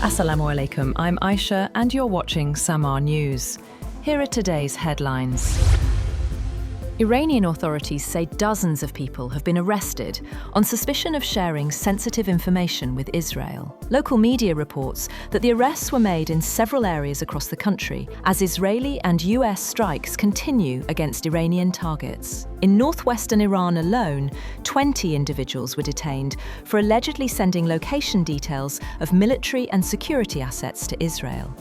Assalamu alaikum, I'm Aisha and you're watching Samaa News. Here are today's headlines. Iranian authorities say dozens of people have been arrested on suspicion of sharing sensitive information with Israel. Local media reports that the arrests were made in several areas across the country as Israeli and US strikes continue against Iranian targets. In northwestern Iran alone, 20 individuals were detained for allegedly sending location details of military and security assets to Israel.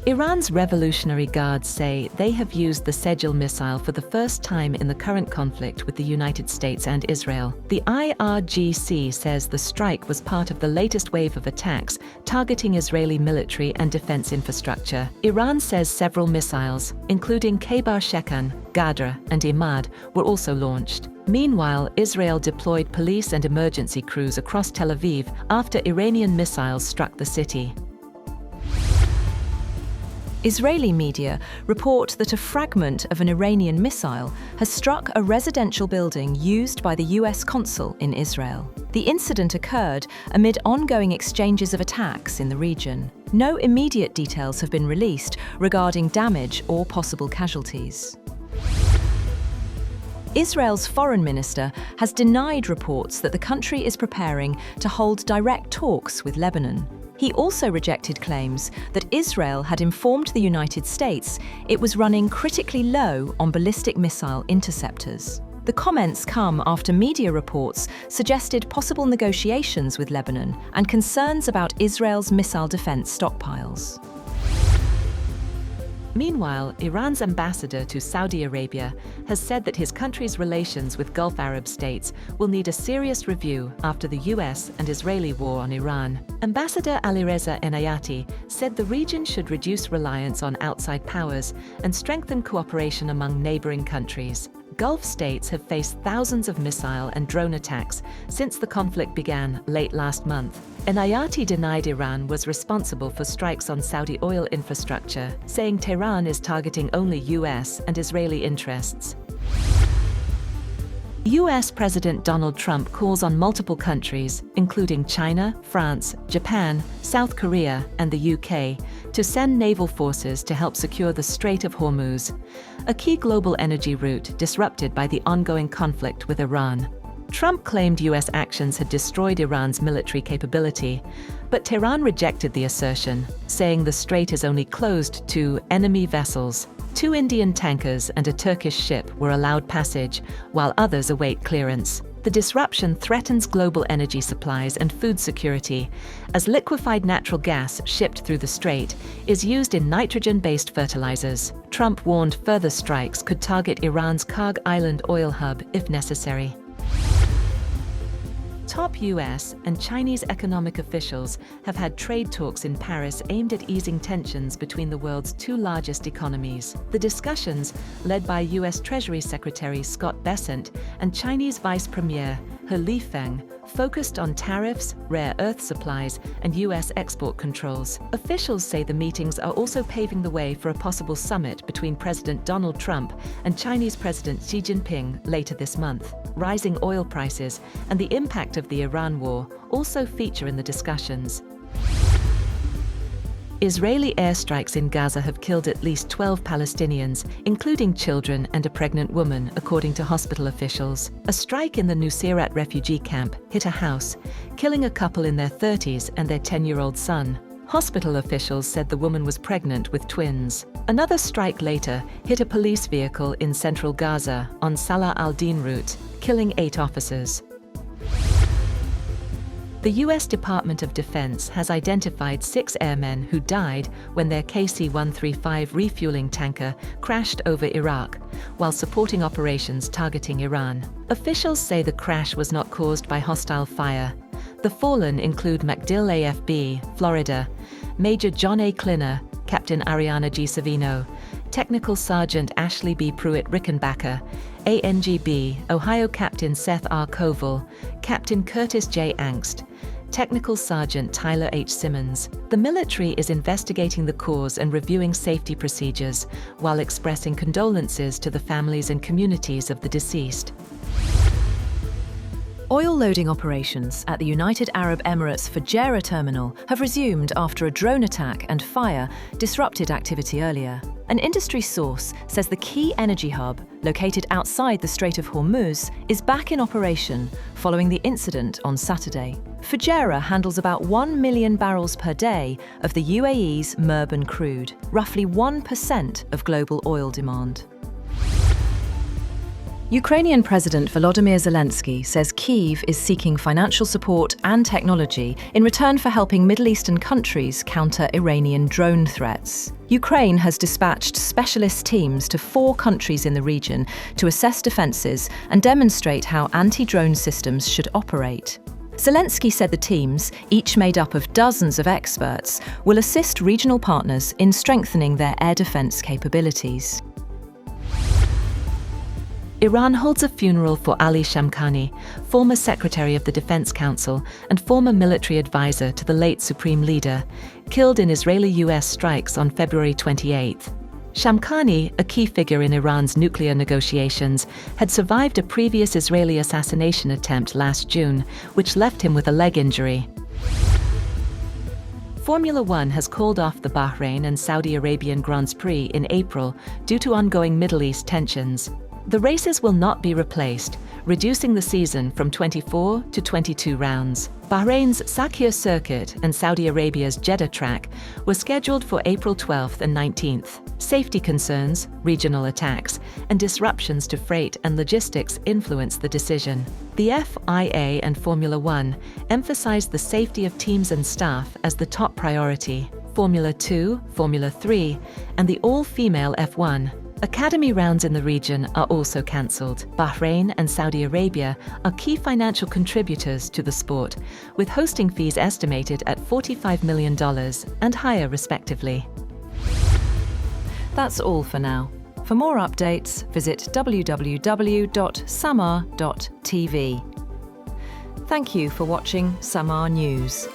Iran's Revolutionary Guards say they have used the Sejil missile for the first time in the current conflict with the United States and Israel. The IRGC says the strike was part of the latest wave of attacks targeting Israeli military and defense infrastructure. Iran says several missiles, including Khaybar Shekan, Gadra, and Imad, were also launched. Meanwhile, Israel deployed police and emergency crews across Tel Aviv after Iranian missiles struck the city. Israeli media report that a fragment of an Iranian missile has struck a residential building used by the US consul in Israel. The incident occurred amid ongoing exchanges of attacks in the region. No immediate details have been released regarding damage or possible casualties. Israel's foreign minister has denied reports that the country is preparing to hold direct talks with Lebanon. He also rejected claims that Israel had informed the United States it was running critically low on ballistic missile interceptors. The comments come after media reports suggested possible negotiations with Lebanon and concerns about Israel's missile defense stockpiles. Meanwhile, Iran's ambassador to Saudi Arabia has said that his country's relations with Gulf Arab states will need a serious review after the US and Israeli war on Iran. Ambassador Alireza Enayati said the region should reduce reliance on outside powers and strengthen cooperation among neighboring countries. Gulf states have faced thousands of missile and drone attacks since the conflict began late last month. Enayati denied Iran was responsible for strikes on Saudi oil infrastructure, saying Tehran is targeting only US and Israeli interests. US President Donald Trump calls on multiple countries, including China, France, Japan, South Korea, and the UK, to send naval forces to help secure the Strait of Hormuz, a key global energy route disrupted by the ongoing conflict with Iran. Trump claimed US actions had destroyed Iran's military capability, but Tehran rejected the assertion, saying the strait is only closed to enemy vessels. 2 Indian tankers and a Turkish ship were allowed passage, while others await clearance. The disruption threatens global energy supplies and food security, as liquefied natural gas shipped through the strait is used in nitrogen-based fertilizers. Trump warned further strikes could target Iran's Karg Island oil hub if necessary. Top US and Chinese economic officials have had trade talks in Paris aimed at easing tensions between the world's 2 largest economies. The discussions, led by US Treasury Secretary Scott Bessent and Chinese Vice Premier He Lifeng, focused on tariffs, rare earth supplies, and US export controls. Officials say the meetings are also paving the way for a possible summit between President Donald Trump and Chinese President Xi Jinping later this month. Rising oil prices and the impact of the Iran war also feature in the discussions. Israeli airstrikes in Gaza have killed at least 12 Palestinians, including children and a pregnant woman, according to hospital officials. A strike in the Nuseirat refugee camp hit a house, killing a couple in their 30s and their 10-year-old son. Hospital officials said the woman was pregnant with twins. Another strike later hit a police vehicle in central Gaza on Salah al-Din route, killing 8 officers. The US Department of Defense has identified 6 airmen who died when their KC-135 refueling tanker crashed over Iraq, while supporting operations targeting Iran. Officials say the crash was not caused by hostile fire. The fallen include MacDill AFB, Florida, Major John A. Klinner, Captain Ariana G. Savino, Technical Sergeant Ashley B. Pruitt-Rickenbacker, ANGB, Ohio Captain Seth R. Koval, Captain Curtis J. Angst, Technical Sergeant Tyler H. Simmons. The military is investigating the cause and reviewing safety procedures, while expressing condolences to the families and communities of the deceased. Oil loading operations at the United Arab Emirates Fujairah terminal have resumed after a drone attack and fire disrupted activity earlier. An industry source says the key energy hub, located outside the Strait of Hormuz, is back in operation following the incident on Saturday. Fujairah handles about 1 million barrels per day of the UAE's Murban crude, roughly 1% of global oil demand. Ukrainian President Volodymyr Zelensky says Kyiv is seeking financial support and technology in return for helping Middle Eastern countries counter Iranian drone threats. Ukraine has dispatched specialist teams to 4 countries in the region to assess defences and demonstrate how anti-drone systems should operate. Zelensky said the teams, each made up of dozens of experts, will assist regional partners in strengthening their air defence capabilities. Iran holds a funeral for Ali Shamkhani, former Secretary of the Defense Council and former military advisor to the late Supreme Leader, killed in Israeli-US strikes on February 28. Shamkhani, a key figure in Iran's nuclear negotiations, had survived a previous Israeli assassination attempt last June, which left him with a leg injury. Formula One has called off the Bahrain and Saudi Arabian Grands Prix in April due to ongoing Middle East tensions. The races will not be replaced, reducing the season from 24 to 22 rounds. Bahrain's Sakhir circuit and Saudi Arabia's Jeddah track were scheduled for April 12th and 19th. Safety concerns, regional attacks, and disruptions to freight and logistics influenced the decision. The FIA and Formula One emphasized the safety of teams and staff as the top priority. Formula 2, Formula 3, and the all-female F1 Academy rounds in the region are also cancelled. Bahrain and Saudi Arabia are key financial contributors to the sport, with hosting fees estimated at $45 million and higher respectively. That's all for now. For more updates, visit www.samaa.tv. Thank you for watching Samaa News.